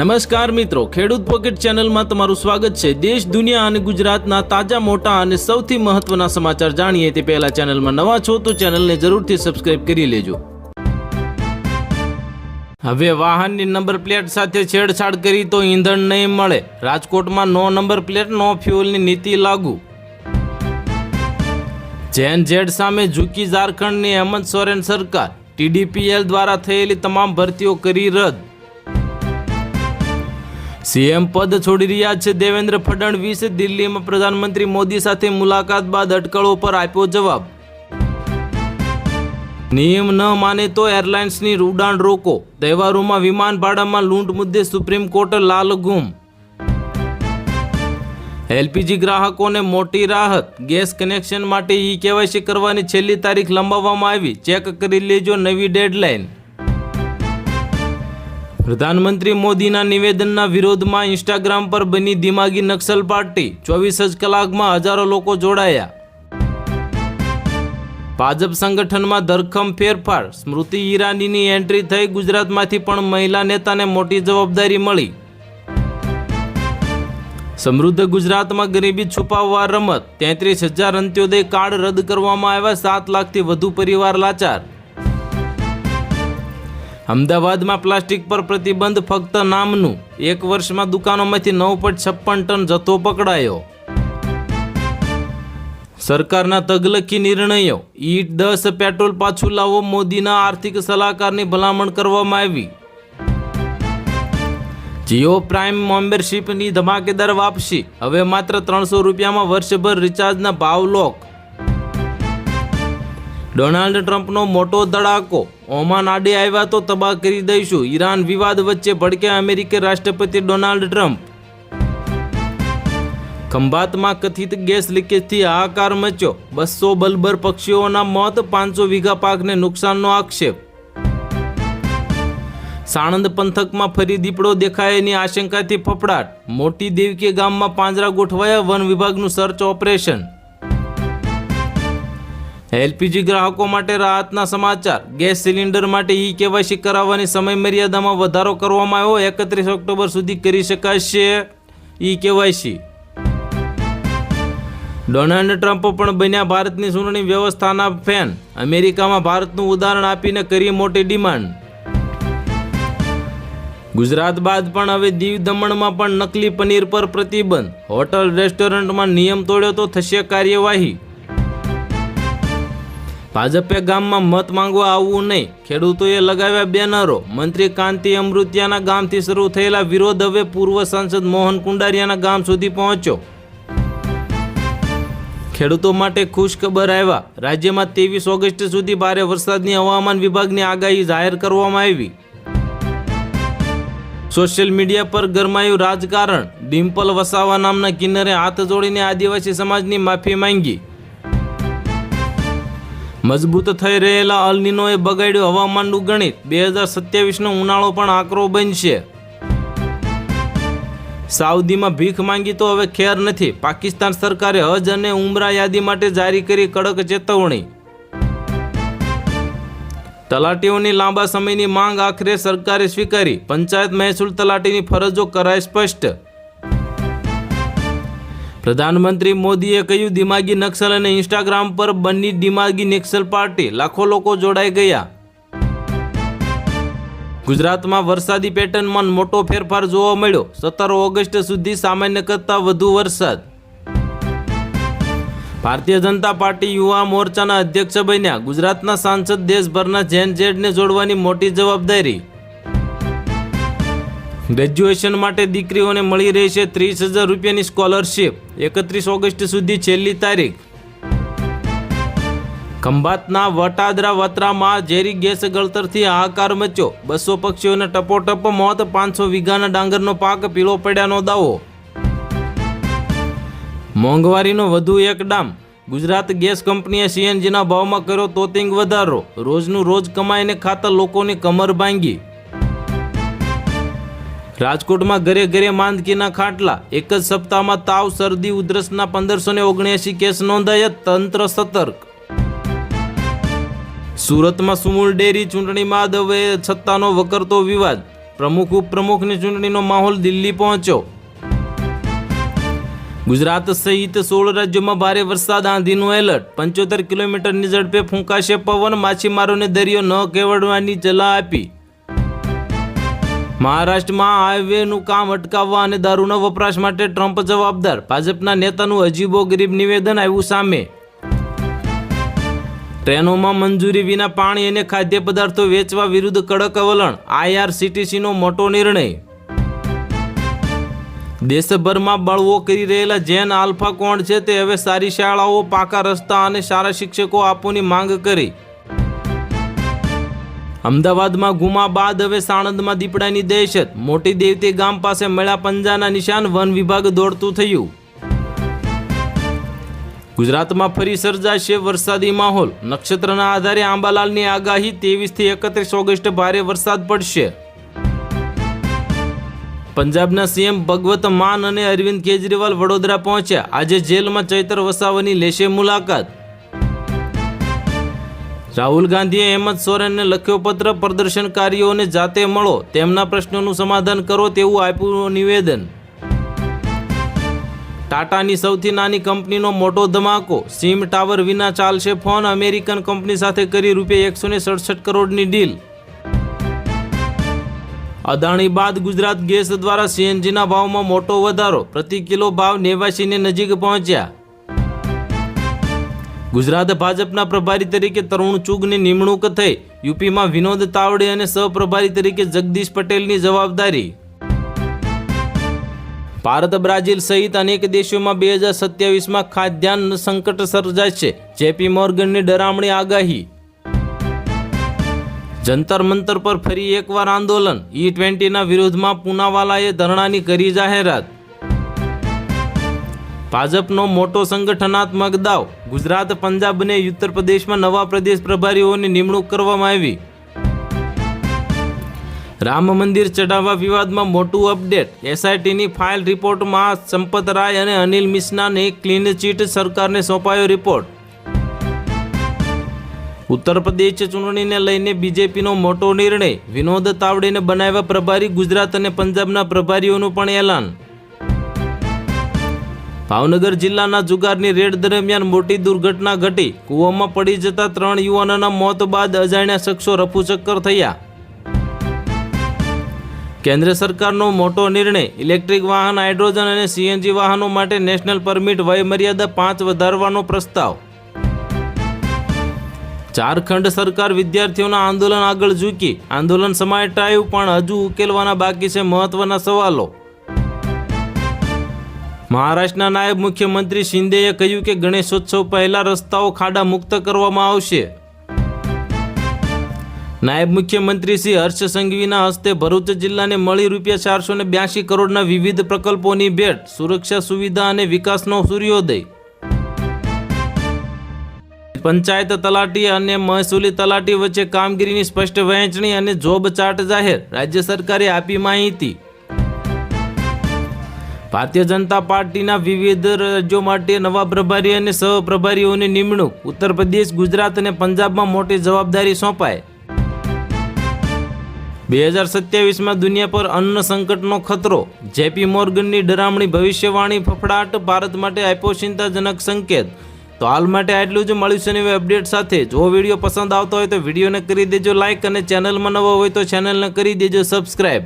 નમસ્કાર મિત્રો, ખેડૂત પોકેટ ચેનલમાં તમારું સ્વાગત છે। દેશ, દુનિયા અને ગુજરાતના તાજા, મોટા અને સૌથી મહત્વના સમાચાર જાણીએ તે પહેલા ચેનલમાં નવા છો તો ચેનલને જરૂરથી સબસ્ક્રાઇબ કરી લેજો। હવે વાહનની નંબર પ્લેટ સાથે છેડછાડ કરી તો ઈંધણ નહીં મળે। રાજકોટમાં નો નંબર પ્લેટ નો ફ્યુઅલની નીતિ લાગુ। જેનઝેડ સામે ઝૂકી ઝારખંડની હેમંત સોરેન સરકાર। ટીડીપીએલ દ્વારા થયેલી તમામ ભરતીઓ કરી રદ। સીએમ પદ છોડી રહ્યા છે દેવેન્દ્ર ફડણવીસે। દિલ્હીમાં પ્રધાનમંત્રી મોદી સાથે મુલાકાત બાદ અટકળો પર આપ્યો જવાબ। નિયમ ન માને તો એરલાઇન્સની ઉડાન રોકો। તહેવારોમાં વિમાન ભાડામાં લૂંટ મુદ્દે સુપ્રીમ કોર્ટ લાલઘુમ। એલપીજી ગ્રાહકોને મોટી રાહત। ગેસ કનેક્શન માટે ઈ કેવાયસી કરવાની છેલ્લી તારીખ લંબાવવામાં આવી। ચેક કરી લેજો નવી ડેડલાઇન। પ્રધાનમંત્રી મોદીના નિવેદનના વિરોધમાં ઇન્સ્ટાગ્રામ પર બની દિમાગી નક્સલ પાર્ટી। 24 જ કલાકમાં હજારો લોકો જોડાયા। ભાજપ સંગઠનમાં ધરખમ ફેરફાર। સ્મૃતિ ઈરાનીની એન્ટ્રી થઈ। ગુજરાતમાંથી પણ મહિલા નેતાને મોટી જવાબદારી મળી। સમૃદ્ધ ગુજરાતમાં ગરીબી છુપાવવા રમત। 33,000 અંત્યોદય કાર્ડ રદ કરવામાં આવ્યા। 7 લાખથી વધુ પરિવાર લાચાર। અમદાવાદમાં પ્લાસ્ટિક પર પ્રતિબંધ ફક્ત નામનું। 1 વર્ષમાં દુકાનોમાંથી 9.56 ટન જથ્થો પકડાયો। સરકારના તગલકી નિર્ણયો। E10 પેટ્રોલ પાછું લાવો। મોદીના આર્થિક સલાહકારની ભલામણ કરવામાં આવી। જીઓ પ્રાઇમ મેમ્બરશીપની ધમાકેદાર વાપસી। હવે માત્ર 300 રૂપિયામાં વર્ષભર રિચાર્જના ભાવ લોક। ડોનાલ્ડ ટ્રમ્પનો મોટો ધડાકો। ઓમાન આડે આવ્યા તો તબાહ કરી દઈશું। ઈરાન વિવાદ વચ્ચે ભડક્યા અમેરિકી રાષ્ટ્રપતિ ડોનાલ્ડ ટ્રમ્પ। ખંભાતમાં કથિત ગેસ લીકેજથી હાહાકાર મચ્યો। 200 બલબર પક્ષીઓના મોત। 500 વીઘા પાકને નુકસાનનો આક્ષેપ। સાણંદ પંથકમાં ફરી દીપડો દેખાયાની આશંકાથી ફફડાટ। મોટી દેવકી ગામમાં પાંજરા ગોઠવાયા। વન વિભાગનું સર્ચ ઓપરેશન। એલપીજી ગ્રાહકો માટે રાહતના સમાચાર। ગેસ સિલિન્ડર માટે ઈ કેવાયસી કરાવવાની સમય મર્યાદામાં વધારો કરવામાં આવ્યો। 31 ઓક્ટોબર સુધી કરી શકાશે ઈ કેવાયસી। ડોનાલ્ડ ટ્રમ્પ પણ બન્યા ભારતની ચૂંટણી વ્યવસ્થાના ફેન। અમેરિકામાં ભારતનું ઉદાહરણ આપીને કરી મોટી ડિમાન્ડ। ગુજરાત બાદ પણ હવે દીવ દમણમાં પણ નકલી પનીર પર પ્રતિબંધ। હોટલ રેસ્ટોરન્ટમાં નિયમ તોડ્યો તો થશે કાર્યવાહી। ભાજપે ગામમાં મત માંગવા આવવું નહીં। ખેડૂતોએ લગાવ્યા બેનરો। મંત્રી કાંતિ અમૃતિયાના ગામથી શરૂ થયેલા વિરોધ હવે પૂર્વ સાંસદ મોહન કુંડારિયાના ગામ સુધી પહોંચ્યો। ખેડૂતો માટે ખુશ ખબર આવ્યા। રાજ્યમાં 23 ઓગસ્ટ સુધી ભારે વરસાદની હવામાન વિભાગની આગાહી જાહેર કરવામાં આવી। સોશિયલ મીડિયા પર ગરમાયું રાજકારણ। ડિમ્પલ વસાવા નામના કિન્નરે હાથ જોડીને આદિવાસી સમાજની માફી માંગી। મજબૂત થઈ રહેલા અલ નીનોએ બગાડ્યું હવામાનનું ગણિત। 2027નો ઉનાળો પણ આકરો બનશે। સાઉદીમાં ભીખ માંગી તો હવે ખેર નથી। પાકિસ્તાન સરકારે હજ અને ઉમરા યાદી માટે જારી કરી કડક ચેતવણી। તલાટીઓની લાંબા સમયની માંગ આખરે સરકારે સ્વીકારી। પંચાયત મહેસૂલ તલાટીની ફરજો કરાય સ્પષ્ટ। પ્રધાનમંત્રી મોદીએ કહ્યું દિમાગી નક્સલ અને ઇન્સ્ટાગ્રામ પર બની દિમાગી નક્સલ પાર્ટી। લાખો લોકો જોડાઈ ગયા। ગુજરાતમાં વરસાદી પેટર્નમાં મોટો ફેરફાર જોવા મળ્યો। 17 ઓગસ્ટ સુધી સામાન્ય કરતાં વધુ વરસાદ। ભારતીય જનતા પાર્ટી યુવા મોરચાના અધ્યક્ષ બન્યા। ગુજરાતના સાંસદ દેશભરના જેનઝેડને જોડવાની મોટી જવાબદારી। ગ્રેજ્યુએશન માટે દીકરીઓને મળી રહેશે 30,000 રૂપિયાની સ્કોલરશીપ। 31 ઓગસ્ટ સુધી છેલ્લી તારીખ। ખંભાતના વટાદરા વત્રામાં ઝેરી ગેસ ગળતરથી હાહાકાર મચ્યો। 200 પક્ષીઓને ટપોટપ મોત। 500 વીઘાના ડાંગરનો પાક પીળો પડ્યાનો દાવો। મોંઘવારીનો વધુ એક ડામ। ગુજરાત ગેસ કંપનીએ સીએનજીના ભાવમાં કર્યો તોતિંગ વધારો। રોજનું રોજ કમાઈને ખાતા લોકોની કમર ભાંગી। રાજકોટમાં ઘરે ઘરે માંદગીના ખાટલા। એક જ સપ્તાહમાં તાવ, શરદી, ઉધરસના 1579 કેસ નોંધાયા। તંત્ર સતર્ક। સુરતમાં સુમુલ ડેરી ચૂંટણીમાં હવે સત્તાનો વકરતો વિવાદ। પ્રમુખ ઉપપ્રમુખની ચૂંટણીનો માહોલ દિલ્હી પહોંચ્યો. ગુજરાત સહિત 16 રાજ્યોમાં ભારે વરસાદ, આંધીનું એલર્ટ. 75 કિલોમીટરની ઝડપે ફૂંકાશે પવન, માછીમારોને દરિયો ન કેળવવાની સલાહ આપી. મહારાષ્ટ્રમાં હાઈવેનું કામ અટકાવવા અને દારૂના વપરાશ માટે ટ્રમ્પ જવાબદાર. ભાજપના નેતાનું અજીબોગરીબ નિવેદન આવ્યું સામે. ટ્રેનોમાં મંજૂરી વિના પાણી અને ખાદ્ય પદાર્થો વેચવા વિરુદ્ધ કડક વલણ. IRCTCનો મોટો નિર્ણય. દેશભરમાં બળવો કરી રહેલા જેન આલ્ફા કોણ છે તે હવે સારી શાળાઓ, પાકા રસ્તા અને સારા શિક્ષકો આપવાની માંગ કરી. અમદાવાદમાં ગુમા બાદ હવે સાણંદમાં દીપડાની દહેશત. મોટી દેવતી ગામ પાસે મળ્યા પંજાના નિશાન, વન વિભાગ દોડતું થયું. ગુજરાતમાં ફરી સર્જાશે વરસાદી માહોલ. નક્ષત્રના આધારે આંબાલાલની આગાહી, 23 થી 31 ઓગસ્ટ ભારે વરસાદ પડશે. પંજાબના CM ભગવત માન અને અરવિંદ કેજરીવાલ વડોદરા પહોંચ્યા. આજે જેલમાં ચૈતર વસાવાની લેશે મુલાકાત. રાહુલ ગાંધીએ હેમંત સોરેનને લખ્યો પત્ર. પ્રદર્શનકારીઓને જાતે મળો, તેમના પ્રશ્નોનું સમાધાન કરો તેવું આપ્યું નિવેદન. ટાટાની સૌથી નાની કંપનીનો મોટો ધમાકો. સિમ ટાવર વિના ચાલશે ફોન. અમેરિકન કંપની સાથે કરી ₹167 કરોડની ડીલ. અદાણી બાદ ગુજરાત ગેસ દ્વારા CNGના ભાવમાં મોટો વધારો. પ્રતિ કિલો ભાવ 89 ની નજીક પહોંચ્યા. ગુજરાત ભાજપના પ્રભારી તરીકે તરુણ ચુગની નિમણૂક થઈ. યુપીમાં વિનોદ તાવડે અને સહપ્રભારી તરીકે જગદીશ પટેલની જવાબદારી. ભારત, બ્રાઝિલ સહિત અનેક દેશોમાં 2027માં ખાદ્યાન્ન સંકટ સર્જાશે. JP મોર્ગનની ડરામણી આગાહી. જંતર મંતર પર ફરી એકવાર આંદોલન. E20ના વિરોધમાં પૂનાવાલાએ ધરણાની કરી જાહેરાત. ભાજપનો મોટો સંગઠનાત્મક દાવ. ગુજરાત, પંજાબ અને ઉત્તર પ્રદેશમાં નવા પ્રદેશ પ્રભારીઓની નિમણૂક કરવામાં આવી. રામ મંદિર ચઢાવવા વિવાદમાં મોટું અપડેટ. SITની ફાઇલ રિપોર્ટમાં સંપત રાય અને અનિલ મિશ્રાને ક્લીન ચીટ. સરકારને સોંપાયો રિપોર્ટ. ઉત્તર પ્રદેશ ચૂંટણીને લઈને બીજેપીનો મોટો નિર્ણય. વિનોદ તાવડેને બનાવ્યા પ્રભારી. ગુજરાત અને પંજાબના પ્રભારીઓનું પણ એલાન. ભાવનગર જિલ્લાના જુગારની રેડ દરમિયાન મોટી દુર્ઘટના ઘટી. કૂવામાં પડી જતા 3 યુવાનોના મોત બાદ અજાણ્યા શખ્સો રફુચક્કર થયા. કેન્દ્ર સરકારનો મોટો નિર્ણય. ઇલેક્ટ્રિક વાહન, હાઇડ્રોજન અને CNG વાહનો માટે નેશનલ પરમિટ વયમર્યાદા 5 વધારવાનો પ્રસ્તાવ. ઝારખંડ સરકાર વિદ્યાર્થીઓના આંદોલન આગળ ઝૂકી. આંદોલન સમાટાયું પણ હજુ ઉકેલવાના બાકી છે મહત્વના સવાલો. મહારાષ્ટ્રના નાયબ મુખ્યમંત્રી શિંદેએ કહ્યું કે ગણેશોત્સવ પહેલા રસ્તાઓ ખાડા મુક્ત કરવામાં આવશે. નાયબ મુખ્યમંત્રી શ્રી હર્ષ સંઘવીના હસ્તે ભરૂચ જિલ્લાને મળી ₹482 કરોડના વિવિધ પ્રકલ્પોની ભેટ. સુરક્ષા, સુવિધા અને વિકાસનો સૂર્યોદય. પંચાયત તલાટી અને મહેસૂલી તલાટી વચ્ચે કામગીરીની સ્પષ્ટ વહેંચણી અને જોબ ચાર્ટ જાહેર. રાજ્ય સરકારે આપી માહિતી. ભારતીય જનતા પાર્ટીના વિવિધ રાજ્યો માટે નવા પ્રભારી અને સહપ્રભારીઓની નિમણૂક. ઉત્તર પ્રદેશ, ગુજરાત અને પંજાબમાં મોટી જવાબદારી સોંપાય. 2027માં દુનિયા પર અન્ન સંકટનો ખતરો. JP મોર્ગનની ડરામણી ભવિષ્યવાણી. ફફડાટ. ભારત માટે આપ્યો ચિંતાજનક સંકેત. તો હાલ માટે આટલું જ. મળીશું નવી અપડેટ સાથે. જો વિડીયો પસંદ આવતો હોય તો વિડીયોને કરી દેજો લાઇક અને ચેનલમાં નવો હોય તો ચેનલને કરી દેજો સબસ્ક્રાઈબ.